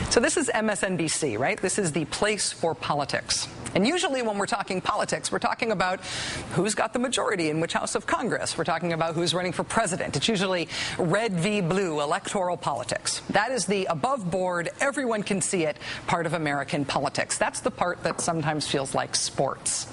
So this is MSNBC, right? This is the place for politics. And usually when we're talking politics, we're talking about who's got the majority in which house of Congress. We're talking about who's running for president. It's usually red v. blue electoral politics. That is the above board, everyone can see it, part of American politics. That's the part that sometimes feels like sports.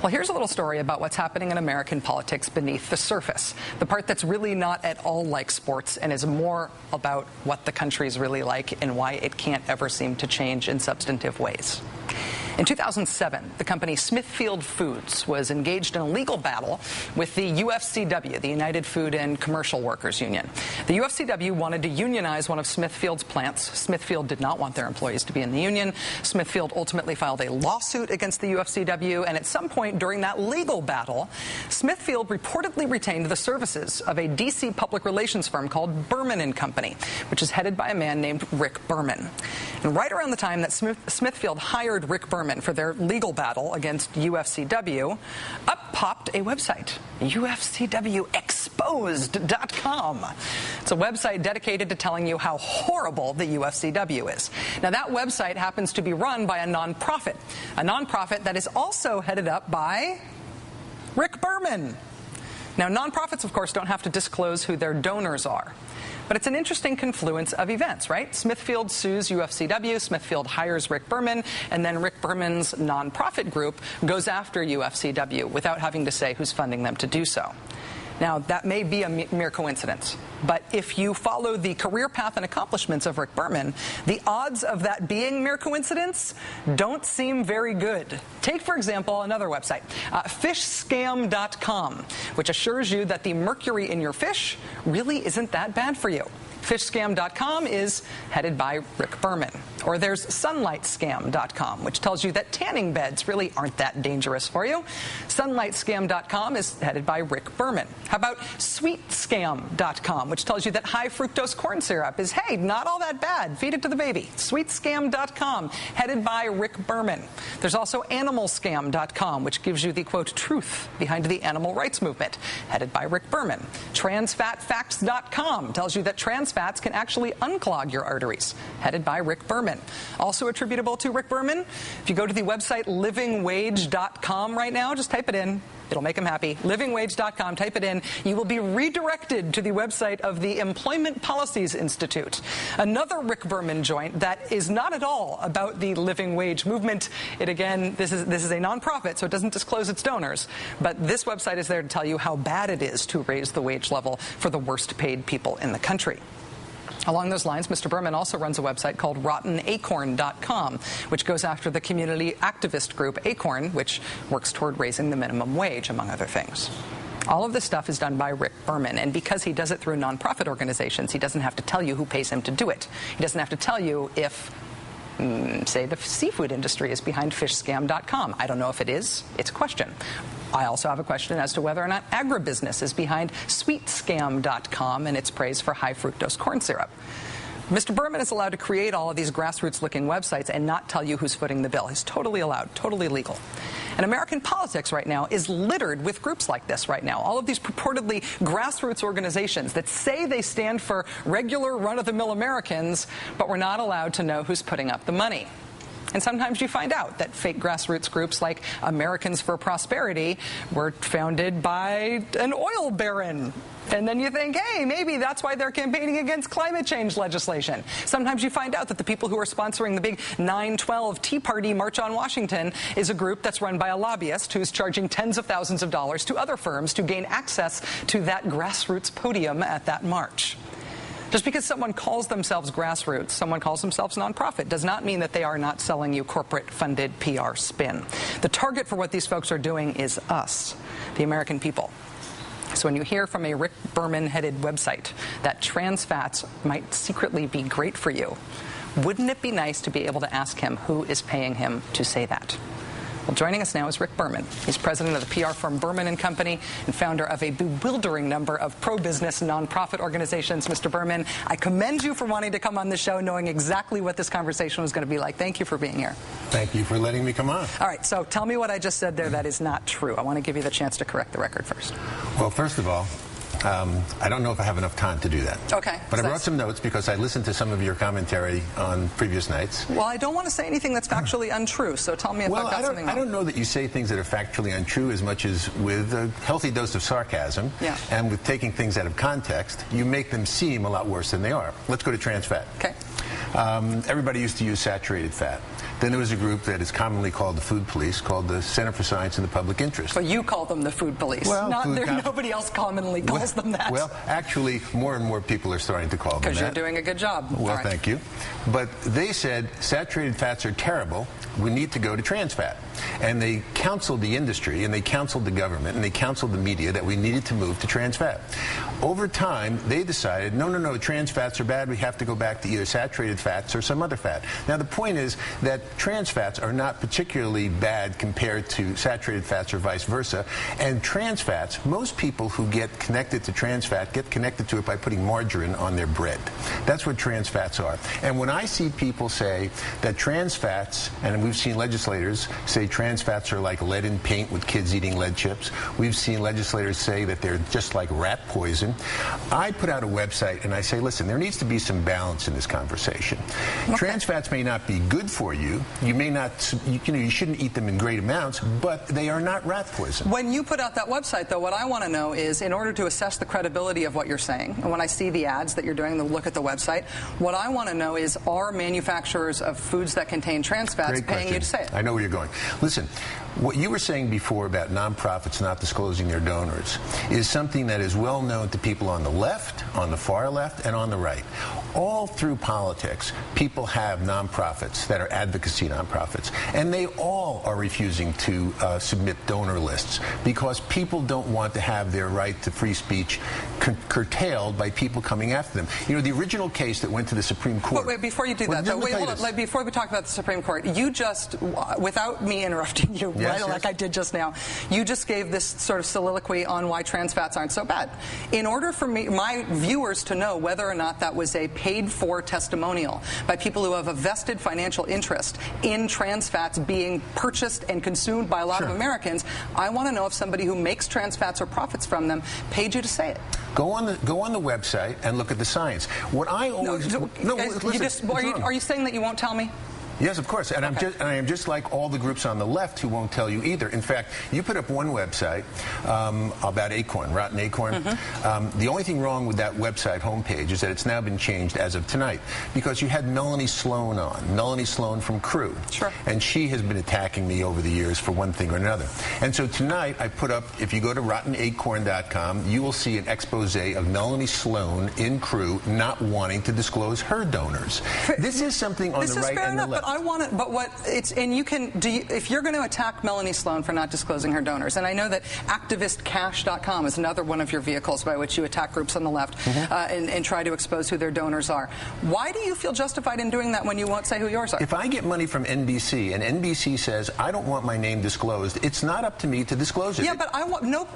Well, here's a little story about what's happening in American politics beneath the surface. The part that's really not at all like sports and is more about what the country's really like and why it can't ever seem to change in substantive ways. In 2007, the company Smithfield Foods was engaged in a legal battle with the UFCW, the United Food and Commercial Workers Union. The UFCW wanted to unionize one of Smithfield's plants. Smithfield did not want their employees to be in the union. Smithfield ultimately filed a lawsuit against the UFCW, and at some point during that legal battle, Smithfield reportedly retained the services of a D.C. public relations firm called Berman & Company, which is headed by a man named Rick Berman. And right around the time that Smithfield hired Rick Berman for their legal battle against UFCW, up popped a website, UFCWexposed.com. It's a website dedicated to telling you how horrible the UFCW is. Now, that website happens to be run by a nonprofit that is also headed up by Rick Berman. Now, nonprofits, of course, don't have to disclose who their donors are. But it's an interesting confluence of events, right? Smithfield sues UFCW, Smithfield hires Rick Berman, and then Rick Berman's nonprofit group goes after UFCW without having to say who's funding them to do so. Now, that may be a mere coincidence, but if you follow the career path and accomplishments of Rick Berman, the odds of that being mere coincidence don't seem very good. Take, for example, another website, fishscam.com, which assures you that the mercury in your fish really isn't that bad for you. Fishscam.com is headed by Rick Berman. Or there's sunlightscam.com, which tells you that tanning beds really aren't that dangerous for you. Sunlightscam.com is headed by Rick Berman. How about sweetscam.com, which tells you that high fructose corn syrup is, hey, not all that bad. Feed it to the baby. Sweetscam.com, headed by Rick Berman. There's also animalscam.com, which gives you the, quote, truth behind the animal rights movement, headed by Rick Berman. Transfatfacts.com tells you that trans fats can actually unclog your arteries, headed by Rick Berman. Also attributable to Rick Berman, if you go to the website livingwage.com right now, just type it in. It'll make him happy. Livingwage.com, type it in. You will be redirected to the website of the Employment Policies Institute, another Rick Berman joint that is not at all about the living wage movement. It, again, this is a nonprofit, so it doesn't disclose its donors. But this website is there to tell you how bad it is to raise the wage level for the worst paid people in the country. Along those lines, Mr. Berman also runs a website called RottenAcorn.com, which goes after the community activist group Acorn, which works toward raising the minimum wage, among other things. All of this stuff is done by Rick Berman, and because he does it through nonprofit organizations, he doesn't have to tell you who pays him to do it. He doesn't have to tell you if, say, the seafood industry is behind fishscam.com. I don't know if it is. It's a question. I also have a question as to whether or not agribusiness is behind sweetscam.com and its praise for high fructose corn syrup. Mr. Berman is allowed to create all of these grassroots-looking websites and not tell you who's footing the bill. He's totally allowed, totally legal. And American politics right now is littered with groups like this right now. All of these purportedly grassroots organizations that say they stand for regular run-of-the-mill Americans, but we're not allowed to know who's putting up the money. And sometimes you find out that fake grassroots groups like Americans for Prosperity were founded by an oil baron. And then you think, hey, maybe that's why they're campaigning against climate change legislation. Sometimes you find out that the people who are sponsoring the big 9/12 Tea Party March on Washington is a group that's run by a lobbyist who's charging tens of thousands of dollars to other firms to gain access to that grassroots podium at that march. Just because someone calls themselves grassroots, someone calls themselves nonprofit, does not mean that they are not selling you corporate-funded PR spin. The target for what these folks are doing is us, the American people. So when you hear from a Rick Berman-headed website that trans fats might secretly be great for you, wouldn't it be nice to be able to ask him who is paying him to say that? Well, joining us now is Rick Berman. He's president of the PR firm Berman & Company and founder of a bewildering number of pro-business nonprofit organizations. Mr. Berman, I commend you for wanting to come on the show, knowing exactly what this conversation was going to be like. Thank you for being here. Thank you for letting me come on. All right, so tell me what I just said there that is not true. I want to give you the chance to correct the record first. Well, first of all, I don't know if I have enough time to do that. Okay. But I brought some notes because I listened to some of your commentary on previous nights. Well, I don't want to say anything that's factually untrue, so tell me if I've got something wrong. I don't know that you say things that are factually untrue as much as with a healthy dose of sarcasm and with taking things out of context, you make them seem a lot worse than they are. Let's go to trans fat. Okay. Everybody used to use saturated fat. Then there was a group that is commonly called the Food Police, called the Center for Science and the Public Interest. So you call them the Food Police. Well, nobody else commonly calls them that. Well, actually, more and more people are starting to call them that. Because you're doing a good job. Well, thank you. But they said saturated fats are terrible. We need to go to trans fat. And they counseled the industry, and they counseled the government, and they counseled the media that we needed to move to trans fat. Over time, they decided, no, trans fats are bad. We have to go back to either saturated fats or some other fat. Now, the point is that trans fats are not particularly bad compared to saturated fats or vice versa. And trans fats, most people who get connected to trans fat get connected to it by putting margarine on their bread. That's what trans fats are. And when I see people say that trans fats, and we've seen legislators say trans fats are like lead in paint with kids eating lead chips. We've seen legislators say that they're just like rat poison. I put out a website and I say, listen, there needs to be some balance in this conversation. Okay. Trans fats may not be good for you. You may not, you shouldn't eat them in great amounts, but they are not rat poison. When you put out that website, though, what I want to know is, in order to assess the credibility of what you're saying, and when I see the ads that you're doing, the look at the website, what I want to know is, are manufacturers of foods that contain trans fats paying you to say it? I know where you're going. Listen, what you were saying before about nonprofits not disclosing their donors is something that is well known to people on the left, on the far left, and on the right. All through politics, people have nonprofits that are advocacy nonprofits, and they all are refusing to submit donor lists because people don't want to have their right to free speech curtailed by people coming after them. You know, the original case that went to the Supreme Court... Wait, before you do that, though, hold on. Like, before we talk about the Supreme Court, you just, without me interrupting you, like I did just now, you just gave this sort of soliloquy on why trans fats aren't so bad. In order for my viewers to know whether or not that was a paid-for testimonial by people who have a vested financial interest in trans fats being purchased and consumed by a lot of Americans, I want to know if somebody who makes trans fats or profits from them paid you to say it. Go on the website and look at the science. What I always are you saying that you won't tell me? Yes, of course, and I am just like all the groups on the left who won't tell you either. In fact, you put up one website about Acorn, Rotten Acorn. The only thing wrong with that website homepage is that it's now been changed as of tonight because you had Melanie Sloan on, Melanie Sloan from Crew, and she has been attacking me over the years for one thing or another. And so tonight I put up, if you go to RottenAcorn.com, you will see an expose of Melanie Sloan in Crew not wanting to disclose her donors. This is something on the right and the left. I want it, but what it's, and you can, if you're going to attack Melanie Sloan for not disclosing her donors, and I know that activistcash.com is another one of your vehicles by which you attack groups on the left and try to expose who their donors are. Why do you feel justified in doing that when you won't say who yours are? If I get money from NBC and NBC says, I don't want my name disclosed, it's not up to me to disclose it. Yeah, but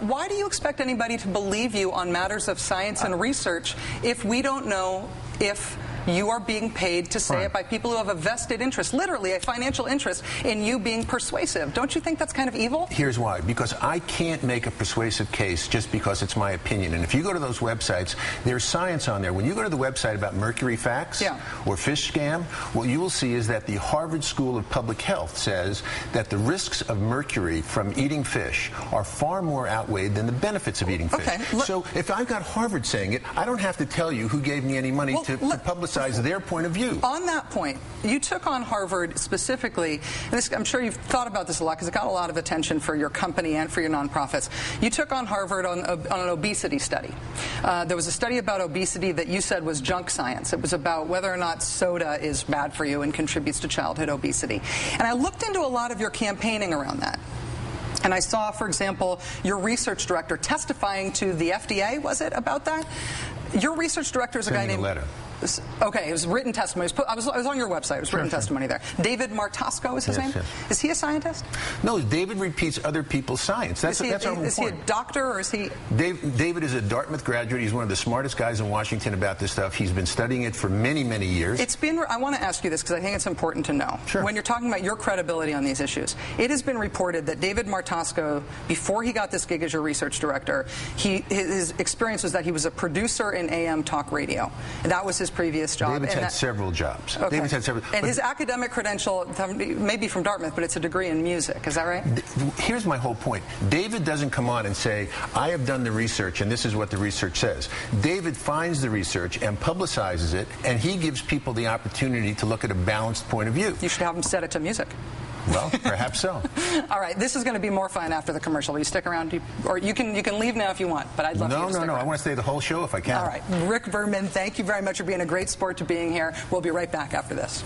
why do you expect anybody to believe you on matters of science and research if we don't know if you are being paid to say it by people who have a vested interest, literally a financial interest, in you being persuasive? Don't you think that's kind of evil? Here's why. Because I can't make a persuasive case just because it's my opinion. And if you go to those websites, there's science on there. When you go to the website about mercury facts or fish scam, what you will see is that the Harvard School of Public Health says that the risks of mercury from eating fish are far more outweighed than the benefits of eating fish. So if I've got Harvard saying it, I don't have to tell you who gave me any money to publicize their point of view. On that point, you took on Harvard specifically, and this, I'm sure you've thought about this a lot because it got a lot of attention for your company and for your nonprofits. You took on Harvard on an obesity study. There was a study about obesity that you said was junk science. It was about whether or not soda is bad for you and contributes to childhood obesity. And I looked into a lot of your campaigning around that. And I saw, for example, your research director testifying to the FDA, was it, about that? Your research director is a guy named... Okay, it was written testimony. I was on your website. It was written testimony there. David Martosco is his name? Yes. Is he a scientist? No, David repeats other people's science. That's our point. Is he a doctor or is he... David is a Dartmouth graduate. He's one of the smartest guys in Washington about this stuff. He's been studying it for many, many years. I want to ask you this because I think it's important to know. Sure. When you're talking about your credibility on these issues, it has been reported that David Martosco, before he got this gig as your research director, his experience was that he was a producer in AM talk radio. And that was his previous job. David's had several jobs. Okay. David's had several. And his academic credential may be from Dartmouth, but it's a degree in music. Is that right? Here's my whole point. David doesn't come on and say, I have done the research and this is what the research says. David finds the research and publicizes it, and he gives people the opportunity to look at a balanced point of view. You should have him set it to music. Well, perhaps so. All right, this is going to be more fun after the commercial. Will you stick around? Or you can leave now if you want, but I'd love you to stick around. I want to stay the whole show if I can. All right. Rick Berman, thank you very much for being a great sport to being here. We'll be right back after this.